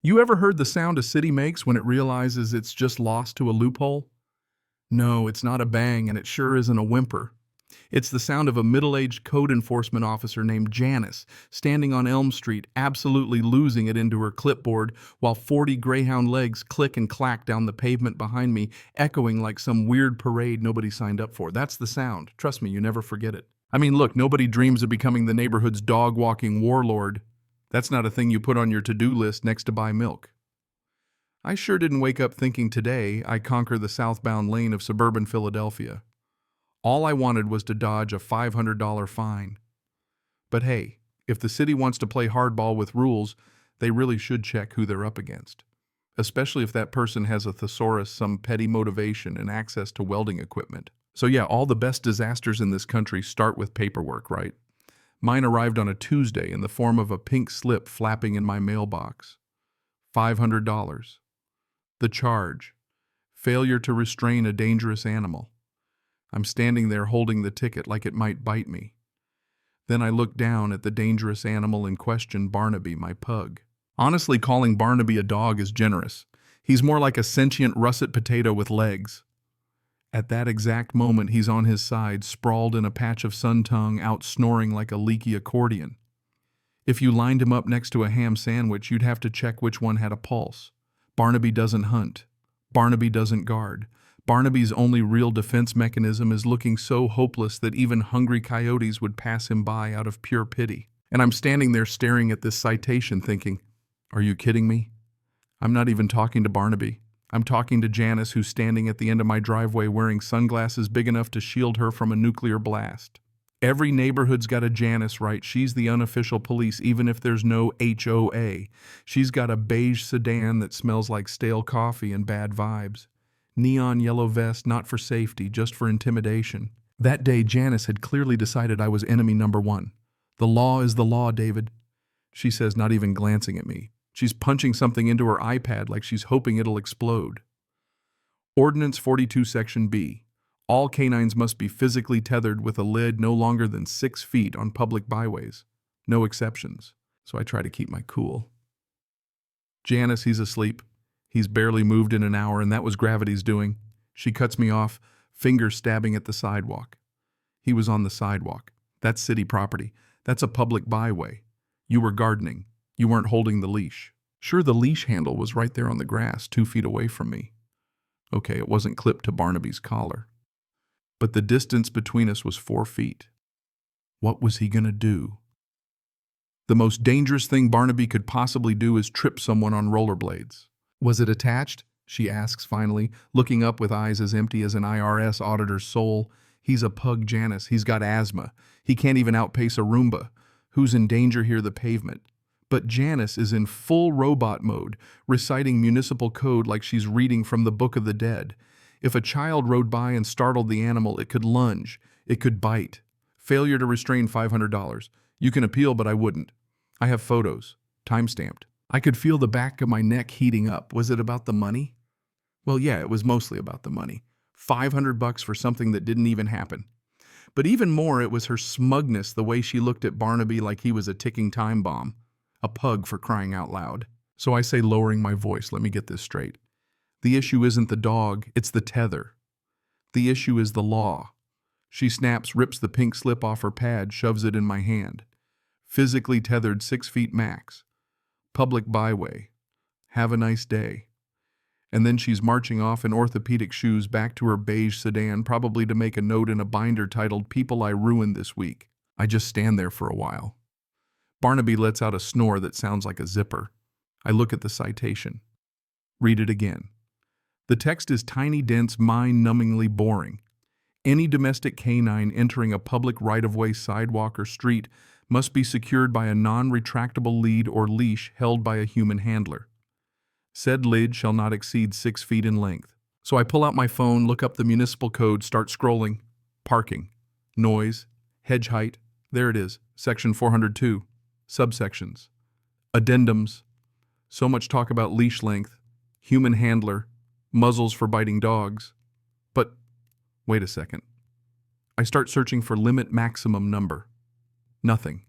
You ever heard the sound a city makes when it realizes it's just lost to a loophole? No, it's not a bang, and it sure isn't a whimper. It's the sound of a middle-aged code enforcement officer named Janice, standing on Elm Street, absolutely losing it into her clipboard, while 40 Greyhound legs click and clack down the pavement behind me, echoing like some weird parade nobody signed up for. That's the sound. Trust me, you never forget it. I mean, look, nobody dreams of becoming the neighborhood's dog-walking warlord. That's not a thing you put on your to-do list next to buy milk. I sure didn't wake up thinking today I conquer the southbound lane of suburban Philadelphia. All I wanted was to dodge a $500 fine. But hey, if the city wants to play hardball with rules, they really should check who they're up against. Especially if that person has a thesaurus, some petty motivation, and access to welding equipment. So yeah, all the best disasters in this country start with paperwork, right? Mine arrived on a Tuesday in the form of a pink slip flapping in my mailbox. $500. The charge: failure to restrain a dangerous animal. I'm standing there holding the ticket like it might bite me. Then I look down at the dangerous animal in question, Barnaby, my pug. Honestly, calling Barnaby a dog is generous. He's more like a sentient russet potato with legs. At that exact moment, he's on his side, sprawled in a patch of sun tongue, out snoring like a leaky accordion. If you lined him up next to a ham sandwich, you'd have to check which one had a pulse. Barnaby doesn't hunt. Barnaby doesn't guard. Barnaby's only real defense mechanism is looking so hopeless that even hungry coyotes would pass him by out of pure pity. And I'm standing there staring at this citation thinking, are you kidding me? I'm not even talking to Barnaby. I'm talking to Janice, who's standing at the end of my driveway wearing sunglasses big enough to shield her from a nuclear blast. Every neighborhood's got a Janice, right? She's the unofficial police, even if there's no HOA. She's got a beige sedan that smells like stale coffee and bad vibes. Neon yellow vest, not for safety, just for intimidation. That day, Janice had clearly decided I was enemy number one. The law is the law, David, she says, not even glancing at me. She's punching something into her iPad like she's hoping it'll explode. Ordinance 42, Section B. All canines must be physically tethered with a lid no longer than 6 feet on public byways. No exceptions. So I try to keep my cool. Janice, he's asleep. He's barely moved in an hour, and that was gravity's doing. She cuts me off, fingers stabbing at the sidewalk. He was on the sidewalk. That's city property. That's a public byway. You were gardening. You weren't holding the leash. Sure, the leash handle was right there on the grass, 2 feet away from me. Okay, it wasn't clipped to Barnaby's collar. But the distance between us was 4 feet. What was he gonna do? The most dangerous thing Barnaby could possibly do is trip someone on rollerblades. Was it attached? She asks finally, looking up with eyes as empty as an IRS auditor's soul. He's a pug, Janice. He's got asthma. He can't even outpace a Roomba. Who's in danger here? The pavement. But Janice is in full robot mode, reciting municipal code like she's reading from the Book of the Dead. If a child rode by and startled the animal, it could lunge. It could bite. Failure to restrain, $500. You can appeal, but I wouldn't. I have photos. Time-stamped. I could feel the back of my neck heating up. Was it about the money? Well, yeah, it was mostly about the money. $500 for something that didn't even happen. But even more, it was her smugness, the way she looked at Barnaby like he was a ticking time bomb. A pug, for crying out loud. So I say, lowering my voice, let me get this straight. The issue isn't the dog, it's the tether. The issue is the law. She snaps, rips the pink slip off her pad, shoves it in my hand. Physically tethered, 6 feet max. Public byway. Have a nice day. And then she's marching off in orthopedic shoes back to her beige sedan, probably to make a note in a binder titled "People I Ruined This Week." I just stand there for a while. Barnaby lets out a snore that sounds like a zipper. I look at the citation. Read it again. The text is tiny, dense, mind-numbingly boring. Any domestic canine entering a public right-of-way, sidewalk, or street must be secured by a non-retractable lead or leash held by a human handler. Said lid shall not exceed 6 feet in length. So I pull out my phone, look up the municipal code, start scrolling. Parking. Noise. Hedge height. There it is. Section 402. Subsections. Addendums. So much talk about leash length. Human handler. Muzzles for biting dogs. But, wait a second. I start searching for limit maximum number. Nothing.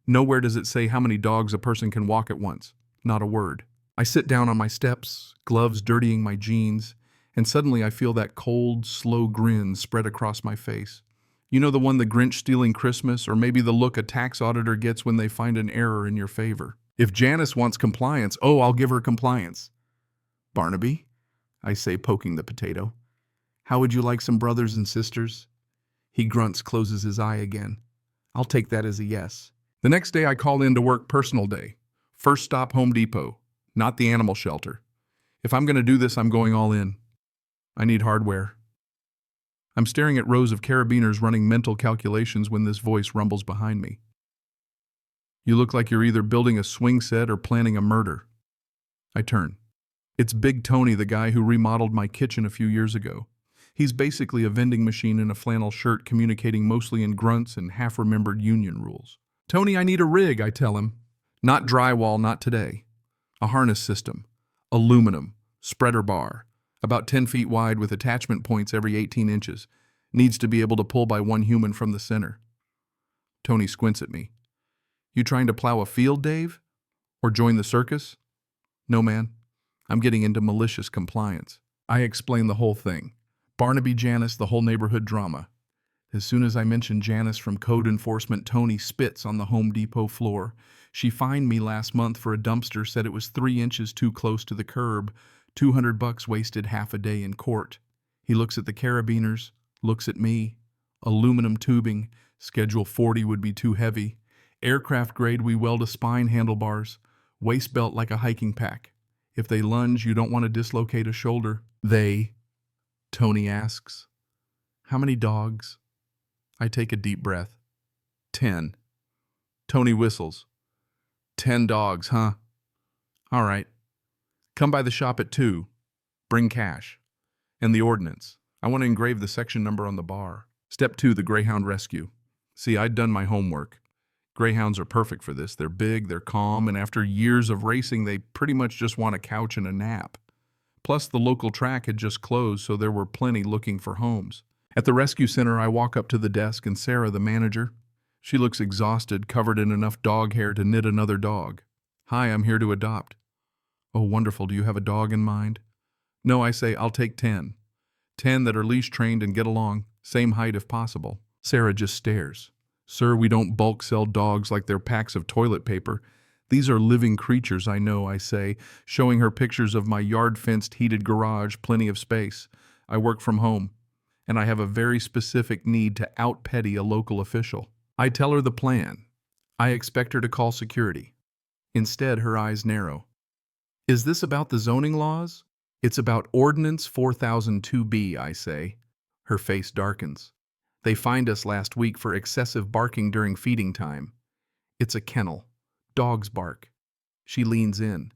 Nowhere does it say how many dogs a person can walk at once. Not a word. I sit down on my steps, gloves dirtying my jeans, and suddenly I feel that cold, slow grin spread across my face. You know, the one the Grinch stealing Christmas, or maybe the look a tax auditor gets when they find an error in your favor. If Janice wants compliance, oh, I'll give her compliance. Barnaby, I say, poking the potato. How would you like some brothers and sisters? He grunts, closes his eye again. I'll take that as a yes. The next day I call in to work personal day. First stop Home Depot, not the animal shelter. If I'm going to do this, I'm going all in. I need hardware. I'm staring at rows of carabiners running mental calculations when this voice rumbles behind me. You look like you're either building a swing set or planning a murder. I turn. It's Big Tony, the guy who remodeled my kitchen a few years ago. He's basically a vending machine in a flannel shirt communicating mostly in grunts and half-remembered union rules. Tony, I need a rig, I tell him. Not drywall, not today. A harness system. Aluminum. Spreader bar. About 10 feet wide with attachment points every 18 inches. Needs to be able to pull by one human from the center. Tony squints at me. You trying to plow a field, Dave? Or join the circus? No, man. I'm getting into malicious compliance. I explain the whole thing. Barnaby, Janice, the whole neighborhood drama. As soon as I mention Janice from code enforcement, Tony spits on the Home Depot floor. She fined me last month for a dumpster, said it was 3 inches too close to the curb. $200 wasted half a day in court. He looks at the carabiners, looks at me. Aluminum tubing. Schedule 40 would be too heavy. Aircraft grade, we weld a spine handlebars. Waist belt like a hiking pack. If they lunge, you don't want to dislocate a shoulder. Tony asks. How many dogs? I take a deep breath. 10. Tony whistles. 10 dogs, huh? All right. Come by the shop at 2. Bring cash. And the ordinance. I want to engrave the section number on the bar. Step 2, the Greyhound rescue. See, I'd done my homework. Greyhounds are perfect for this. They're big, they're calm, and after years of racing, they pretty much just want a couch and a nap. Plus, the local track had just closed, so there were plenty looking for homes. At the rescue center, I walk up to the desk, and Sarah, the manager, she looks exhausted, covered in enough dog hair to knit another dog. Hi, I'm here to adopt. Oh, wonderful. Do you have a dog in mind? No, I say, I'll take 10. 10 that are leash trained and get along, same height if possible. Sarah just stares. Sir, we don't bulk sell dogs like they're packs of toilet paper. These are living creatures, I know, I say, showing her pictures of my yard-fenced heated garage, plenty of space. I work from home, and I have a very specific need to out-petty a local official. I tell her the plan. I expect her to call security. Instead, her eyes narrow. Is this about the zoning laws? It's about Ordinance 4002B, I say. Her face darkens. They fined us last week for excessive barking during feeding time. It's a kennel. Dogs bark. She leans in.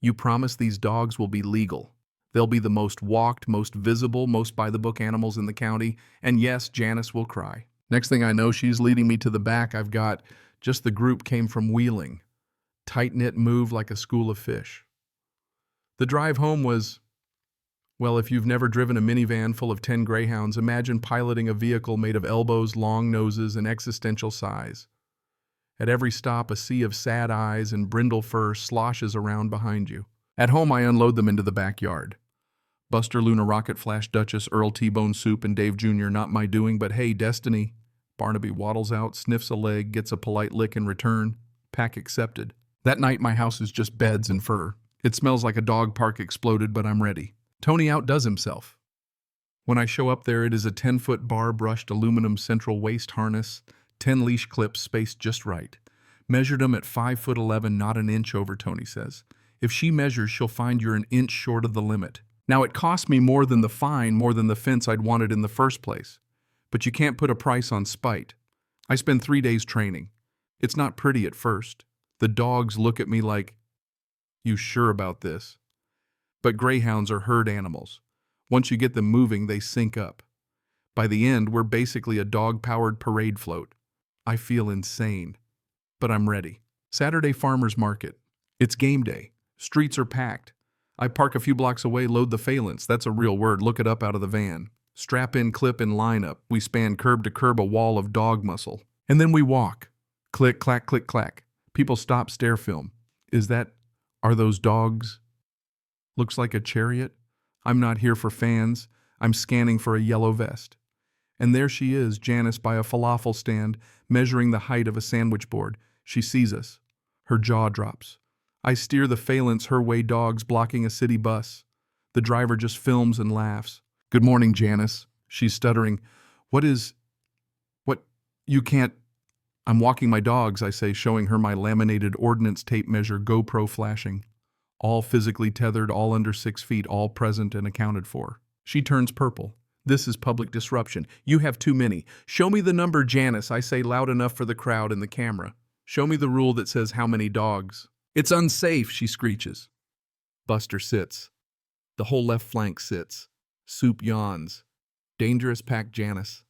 You promise these dogs will be legal. They'll be the most walked, most visible, most by-the-book animals in the county, and yes, Janice will cry. Next thing I know, she's leading me to the back. I've got just the group came from Wheeling. Tight-knit move like a school of fish. The drive home was, well, if you've never driven a minivan full of 10 Greyhounds, imagine piloting a vehicle made of elbows, long noses, and existential size. At every stop, a sea of sad eyes and brindle fur sloshes around behind you. At home, I unload them into the backyard. Buster Luna Rocket Flash Duchess Earl T-Bone Soup and Dave Jr. not my doing, but hey, destiny. Barnaby waddles out, sniffs a leg, gets a polite lick in return. Pack accepted. That night, my house is just beds and fur. It smells like a dog park exploded, but I'm ready. Tony outdoes himself. When I show up there, it is a 10-foot bar-brushed aluminum central waist harness, 10 leash clips spaced just right. Measured them at 5'11", not an inch over, Tony says. If she measures, she'll find you're an inch short of the limit. Now, it cost me more than the fine, more than the fence I'd wanted in the first place. But you can't put a price on spite. I spend 3 days training. It's not pretty at first. The dogs look at me like, you sure about this? But greyhounds are herd animals. Once you get them moving, they sync up. By the end, we're basically a dog-powered parade float. I feel insane. But I'm ready. Saturday farmer's market. It's game day. Streets are packed. I park a few blocks away, load the phalanx. That's a real word. Look it up out of the van. Strap in, clip in, line up. We span curb to curb a wall of dog muscle. And then we walk. Click, clack, click, clack. People stop, stare, film. Are those dogs? Looks like a chariot. I'm not here for fans. I'm scanning for a yellow vest. And there she is, Janice by a falafel stand, measuring the height of a sandwich board. She sees us. Her jaw drops. I steer the phalanx her way, dogs blocking a city bus. The driver just films and laughs. Good morning, Janice. She's stuttering. What? You can't. I'm walking my dogs, I say, showing her my laminated ordnance tape measure, GoPro flashing. All physically tethered, all under 6 feet, all present and accounted for. She turns purple. This is public disruption. You have too many. Show me the number, Janice, I say loud enough for the crowd and the camera. Show me the rule that says how many dogs. It's unsafe, she screeches. Buster sits. The whole left flank sits. Soup yawns. Dangerous pack, Janice.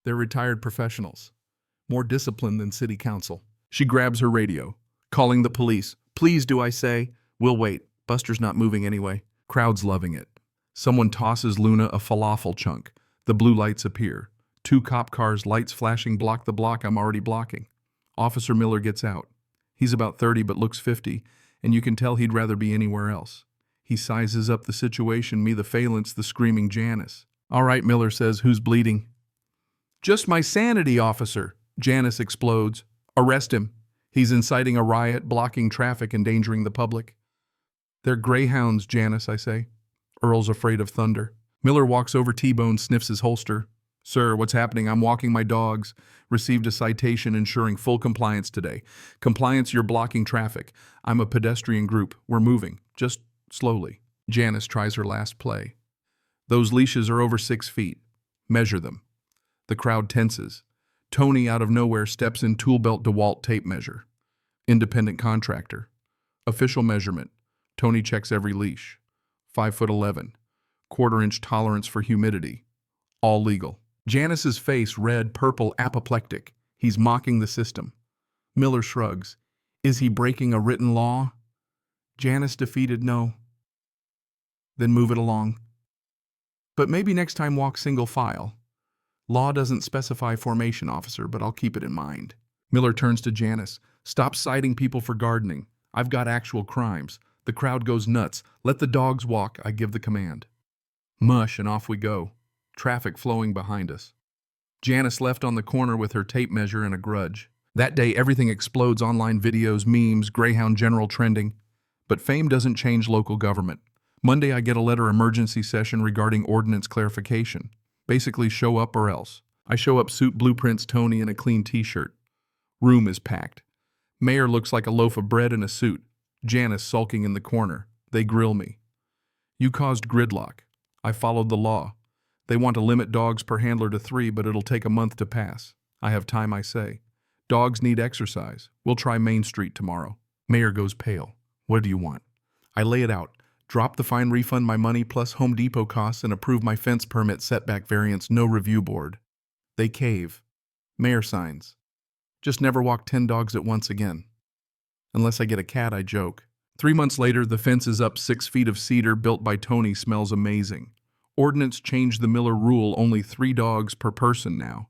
They're retired professionals. More disciplined than city council. She grabs her radio. Calling the police. Please, do I say? We'll wait. Buster's not moving anyway. Crowd's loving it. Someone tosses Luna a falafel chunk. The blue lights appear. 2 cop cars, lights flashing, block the block I'm already blocking. Officer Miller gets out. He's about 30 but looks 50, and you can tell he'd rather be anywhere else. He sizes up the situation, me the phalanx, the screaming Janice. All right, Miller says, who's bleeding? Just my sanity, officer. Janice explodes. Arrest him. He's inciting a riot, blocking traffic, endangering the public. They're Greyhounds, Janice, I say. Earl's afraid of thunder. Miller walks over T-Bone, sniffs his holster. Sir, what's happening? I'm walking my dogs. Received a citation ensuring full compliance today. Compliance, you're blocking traffic. I'm a pedestrian group. We're moving. Just slowly. Janice tries her last play. Those leashes are over 6 feet. Measure them. The crowd tenses. Tony, out of nowhere, steps in, tool belt DeWalt tape measure. Independent contractor. Official measurement. Tony checks every leash. 5'11". 1/4-inch tolerance for humidity. All legal. Janice's face red, purple, apoplectic. He's mocking the system. Miller shrugs. Is he breaking a written law? Janice defeated, no. Then move it along. But maybe next time walk single file. Law doesn't specify formation, officer, but I'll keep it in mind. Miller turns to Janice. Stop citing people for gardening. I've got actual crimes. The crowd goes nuts. Let the dogs walk, I give the command. Mush, and off we go. Traffic flowing behind us. Janice left on the corner with her tape measure and a grudge. That day, everything explodes, online videos, memes, Greyhound general trending. But fame doesn't change local government. Monday, I get a letter emergency session regarding ordinance clarification. Basically, show up or else. I show up, suit, blueprints, Tony, and a clean t-shirt. Room is packed. Mayor looks like a loaf of bread in a suit. Janice sulking in the corner. They grill me. You caused gridlock. I followed the law. They want to limit dogs per handler to 3, but it'll take a month to pass. I have time, I say. Dogs need exercise. We'll try Main Street tomorrow. Mayor goes pale. What do you want? I lay it out. Drop the fine, refund my money plus Home Depot costs, and approve my fence permit setback variance, no review board. They cave. Mayor signs. Just never walk 10 dogs at once again. Unless I get a cat, I joke. 3 months later, the fence is up, 6 feet of cedar built by Tony, smells amazing. Ordinance changed the Miller rule, only 3 dogs per person now.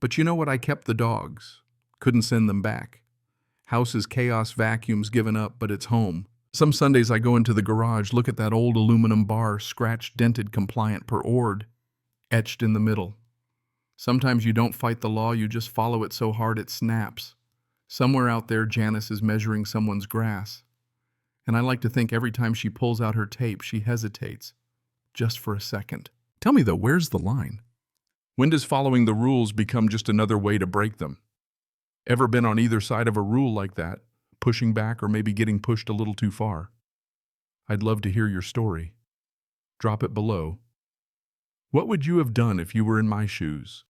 But you know what? I kept the dogs. Couldn't send them back. House is chaos, vacuums, given up, but it's home. Some Sundays I go into the garage, look at that old aluminum bar, scratched, dented, compliant per ord, etched in the middle. Sometimes you don't fight the law, you just follow it so hard it snaps. Somewhere out there, Janice is measuring someone's grass. And I like to think every time she pulls out her tape, she hesitates. Just for a second. Tell me though, where's the line? When does following the rules become just another way to break them? Ever been on either side of a rule like that? Pushing back or maybe getting pushed a little too far? I'd love to hear your story. Drop it below. What would you have done if you were in my shoes?